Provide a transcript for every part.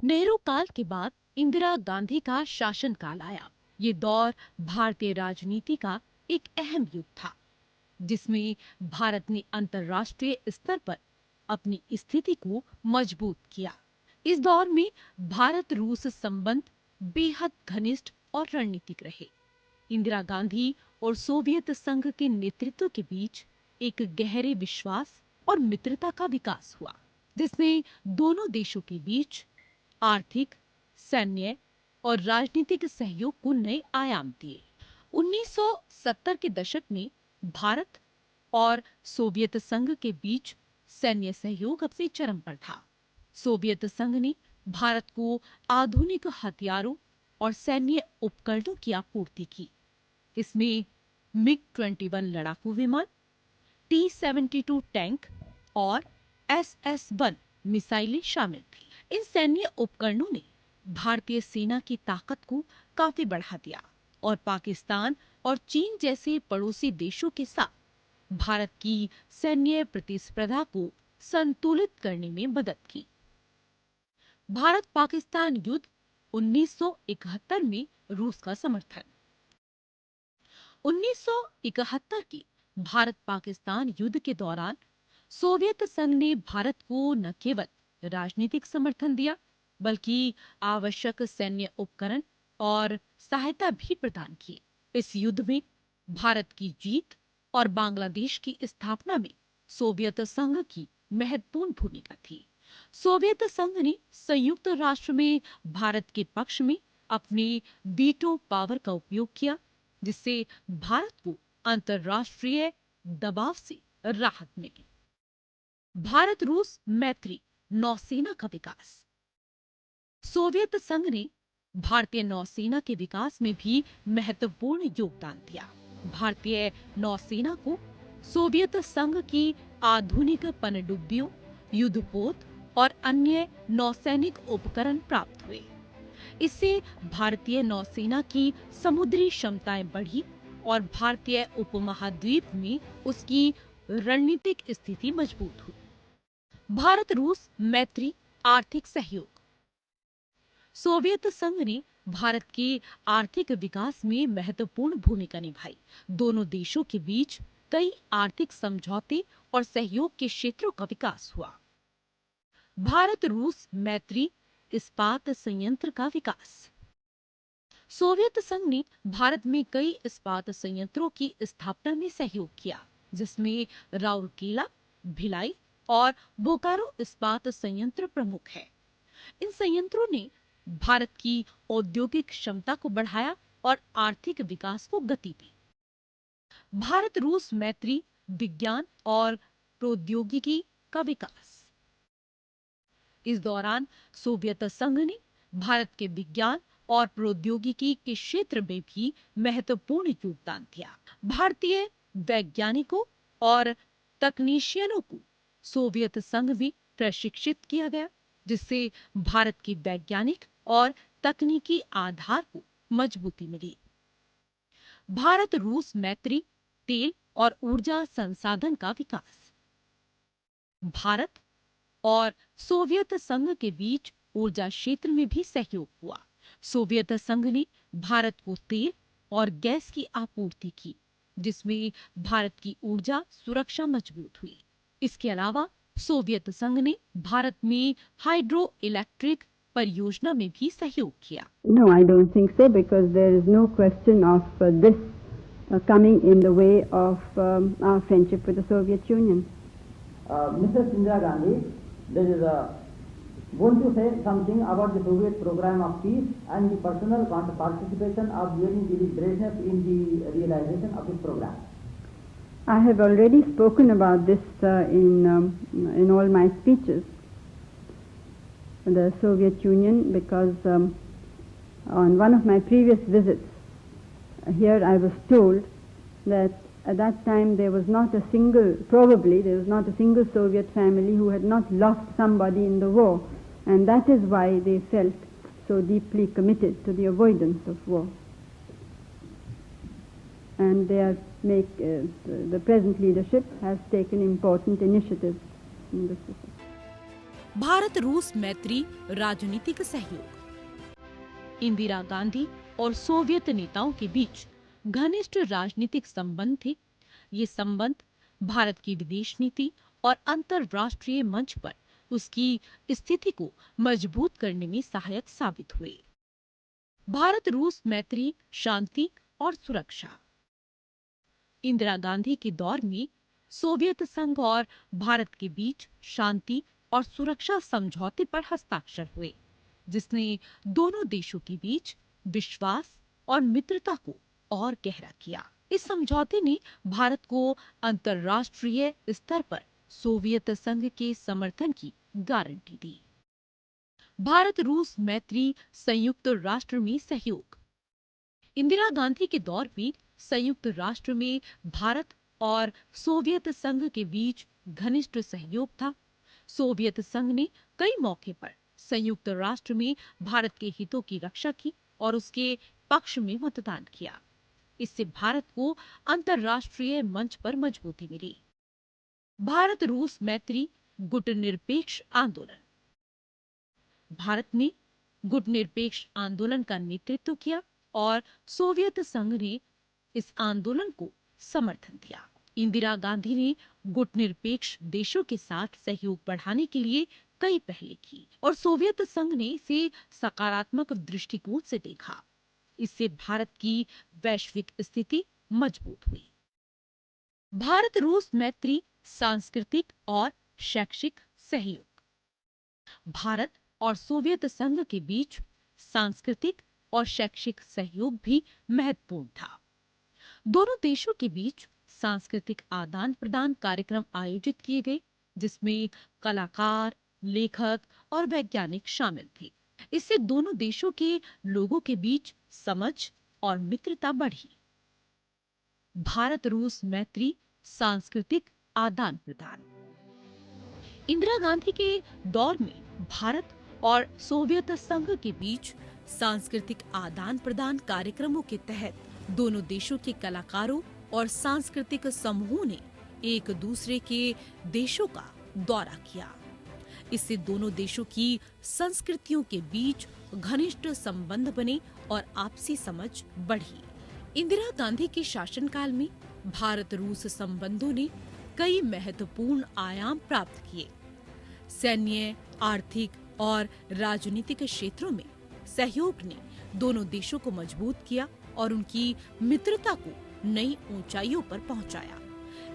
नेहरू काल के बाद इंदिरा गांधी का शासनकाल आया। ये दौर भारतीय राजनीति का एक अहम युग था, जिसमें भारत ने अंतर्राष्ट्रीय स्तर पर अपनी स्थिति को मजबूत किया। इस दौर में भारत रूस संबंध बेहद घनिष्ठ और रणनीतिक रहे। इंदिरा गांधी और सोवियत संघ के नेतृत्व के बीच एक गहरे विश्वास और मित्रता का विकास हुआ, जिसने दोनों देशों के बीच आर्थिक, सैन्य और राजनीतिक सहयोग को नए आयाम दिए। 1970 के दशक में भारत और सोवियत संघ के बीच सैन्य सहयोग अपने चरम पर था। सोवियत संघ ने भारत को आधुनिक हथियारों और सैन्य उपकरणों की आपूर्ति की। इसमें मिग-21 लड़ाकू विमान, T-72 टैंक और SS-1 मिसाइलें शामिल थी। इन सैन्य उपकरणों ने भारतीय सेना की ताकत को काफी बढ़ा दिया और पाकिस्तान और चीन जैसे पड़ोसी देशों के साथ भारत की सैन्य प्रतिस्पर्धा को संतुलित करने में मदद की। भारत पाकिस्तान युद्ध 1971 में रूस का समर्थन। 1971 के भारत पाकिस्तान युद्ध के दौरान सोवियत संघ ने भारत को न केवल राजनीतिक समर्थन दिया, बल्कि आवश्यक सैन्य उपकरण और सहायता भी प्रदान की। इस युद्ध में भारत की जीत और बांग्लादेश की स्थापना में सोवियत संघ की महत्वपूर्ण भूमिका थी। सोवियत संघ ने संयुक्त राष्ट्र में भारत के पक्ष में अपने वीटो पावर का उपयोग किया, जिससे भारत को अंतर्राष्ट्रीय दबाव से राहत मिली। भारत रूस मैत्री नौसेना का विकास। सोवियत संघ ने भारतीय नौसेना के विकास में भी महत्वपूर्ण योगदान दिया। भारतीय नौसेना को सोवियत संघ की आधुनिक पनडुब्बियों, युद्धपोत और अन्य नौसैनिक उपकरण प्राप्त हुए। इससे भारतीय नौसेना की समुद्री क्षमताएं बढ़ी और भारतीय उपमहाद्वीप में उसकी रणनीतिक स्थिति मजबूत हुई। भारत रूस मैत्री आर्थिक सहयोग। सोवियत संघ ने भारत के आर्थिक विकास में महत्वपूर्ण भूमिका निभाई। दोनों देशों के बीच कई आर्थिक समझौते और सहयोग के क्षेत्रों का विकास हुआ। भारत रूस मैत्री इस्पात संयंत्र का विकास। सोवियत संघ ने भारत में कई इस्पात संयंत्रों की स्थापना में सहयोग किया, जिसमें राउरकेला, भिलाई और बोकारो इस्पात संयंत्र प्रमुख है। इन संयंत्रों ने भारत की औद्योगिक क्षमता को बढ़ाया और आर्थिक विकास को गति दी। भारत रूस मैत्री विज्ञान और प्रौद्योगिकी का विकास। इस दौरान सोवियत संघ ने भारत के विज्ञान और प्रौद्योगिकी के क्षेत्र में भी महत्वपूर्ण योगदान दिया। भारतीय वैज्ञानिकों और तकनीशियनों को सोवियत संघ में प्रशिक्षित किया गया, जिससे भारत की वैज्ञानिक और तकनीकी आधार को मजबूती मिली। भारत रूस मैत्री तेल और ऊर्जा संसाधन का विकास। भारत और सोवियत संघ के बीच ऊर्जा क्षेत्र में भी सहयोग हुआ। सोवियत संघ ने भारत को तेल और गैस की आपूर्ति की, जिसमें भारत की ऊर्जा सुरक्षा मजबूत हुई। इसके अलावा सोवियत संघ ने भारत में हाइड्रो इलेक्ट्रिक परियोजना में भी सहयोग किया। No, I don't think so, because there is no question of this coming in the way of our friendship with the Soviet Union. Mrs. Indira Gandhi, there is won't you say something about the Soviet program of peace and the personal participation of during the Brezhnev in the realization of this program? I have already spoken about this in all my speeches. The Soviet Union, because on one of my previous visits here I was told that at that time there was not a single, probably there was not a single Soviet family who had not lost somebody in the war, and that is why they felt so deeply committed to the avoidance of war. And they are the present leadership has taken important initiatives in this respect. Bharat रूस मैत्री राजनीतिक सहयोग। इंदिरा गांधी और Soviet नेताओं के बीच घनिष्ठ राजनीतिक संबंध थे। ये संबंध भारत की विदेश नीति और अंतर्राष्ट्रीय मंच पर उसकी स्थिति को मजबूत करने में सहायक साबित हुए। भारत रूस मैत्री, शांति और सुरक्षा। इंदिरा गांधी के दौर में सोवियत संघ और भारत के बीच शांति और सुरक्षा समझौते पर हस्ताक्षर हुए, जिसने दोनों देशों के बीच विश्वास और मित्रता को और गहरा किया। इस समझौते ने भारत को अंतर्राष्ट्रीय स्तर पर सोवियत संघ के समर्थन की गारंटी दी। भारत रूस मैत्री, संयुक्त राष्ट्र में सहयोग। इंदिरा गांधी के दौर में संयुक्त राष्ट्र में भारत और सोवियत संघ के बीच घनिष्ठ सहयोग था। सोवियत संघ ने कई मौके पर संयुक्त राष्ट्र में भारत के हितों की रक्षा की और उसके पक्ष में मतदान किया। इससे भारत को अंतर्राष्ट्रीय मंच पर मजबूती मिली। भारत रूस मैत्री, गुटनिरपेक्ष आंदोलन। भारत ने गुटनिरपेक्ष आंदोलन का नेतृत्व किया और सोवियत संघ ने इस आंदोलन को समर्थन दिया। इंदिरा गांधी ने गुटनिरपेक्ष देशों के साथ सहयोग बढ़ाने के लिए कई पहल की और सोवियत संघ ने इसे सकारात्मक दृष्टिकोण से देखा। इससे भारत की वैश्विक स्थिति मजबूत हुई। भारत रूस मैत्री, सांस्कृतिक और शैक्षिक सहयोग। भारत और सोवियत संघ के बीच सांस्कृतिक और शैक्षिक सहयोग भी महत्वपूर्ण था। दोनों देशों के बीच सांस्कृतिक आदान प्रदान कार्यक्रम आयोजित किए गए, जिसमें कलाकार, लेखक और वैज्ञानिक शामिल थे। इससे दोनों देशों के लोगों के बीच समझ और मित्रता बढ़ी। भारत रूस मैत्री, सांस्कृतिक आदान प्रदान। इंदिरा गांधी के दौर में भारत और सोवियत संघ के बीच सांस्कृतिक आदान प्रदान कार्यक्रमों के तहत दोनों देशों के कलाकारों और सांस्कृतिक समूहों ने एक दूसरे के देशों का दौरा किया। इससे दोनों देशों की संस्कृतियों के बीच घनिष्ठ संबंध बने और आपसी समझ बढ़ी। इंदिरा गांधी के शासनकाल में भारत रूस संबंधों ने कई महत्वपूर्ण आयाम प्राप्त किए। सैन्य, आर्थिक और राजनीतिक क्षेत्रों में सहयोग ने दोनों देशों को मजबूत किया और उनकी मित्रता को नई ऊंचाइयों पर पहुंचाया।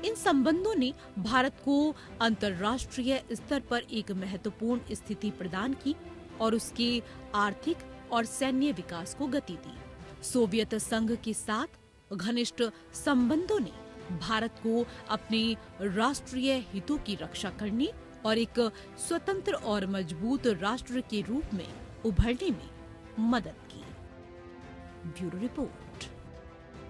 इन संबंधों ने भारत को अंतर्राष्ट्रीय स्तर पर एक महत्वपूर्ण स्थिति प्रदान की और उसके आर्थिक और सैन्य विकास को गति दी। सोवियत संघ के साथ घनिष्ठ संबंधों ने भारत को अपने राष्ट्रीय हितों की रक्षा करने और एक स्वतंत्र और मजबूत राष्ट्र के रूप में उभरने में मदद की। Bureau report.